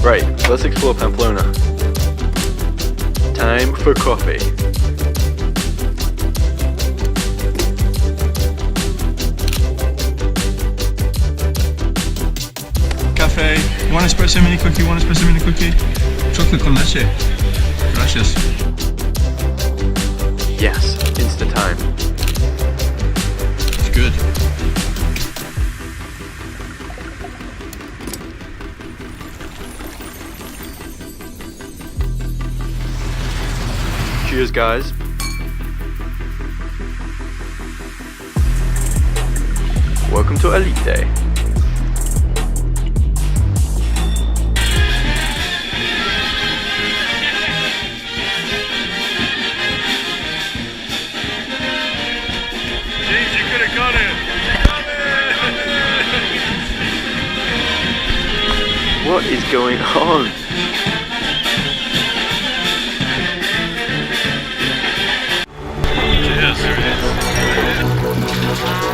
Right, let's explore Pamplona. Time for coffee. Cafe, one espresso mini cookie, one espresso mini cookie. Chocolate con leche. Gracias. Yes, Insta time. It's good. Cheers, guys. Welcome to Olite. James, you could have got it. What is going on? Yes, there it is.